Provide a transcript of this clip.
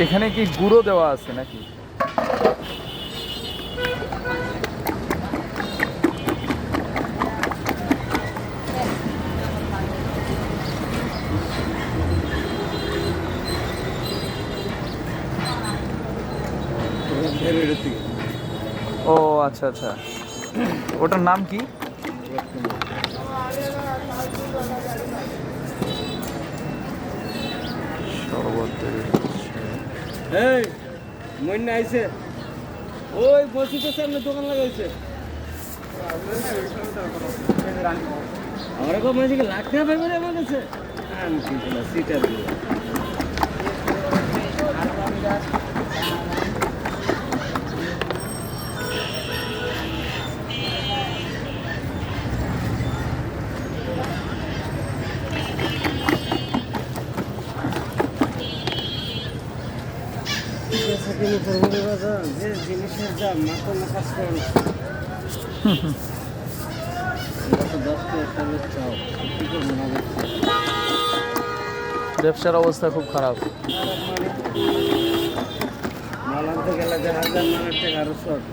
এখানে কি গুঁড়ো দেওয়া আছে নাকি? ও আচ্ছা আচ্ছা, ওটার নাম কি? এই মইনা আইছে, ওই মসজিদের সামনে দোকান লাগাইছে। আমার বাবা মাঝে লাখ টাকা পাইবে রে আমার কাছে। আমি কিন্তু না সিটার দিয়ে যে জিনিসের দাম মাত্র না কাজ করে না। ব্যবসার অবস্থা খুব খারাপ। মাল আনতে গেলে 1000 টাকা আরো শর্ট।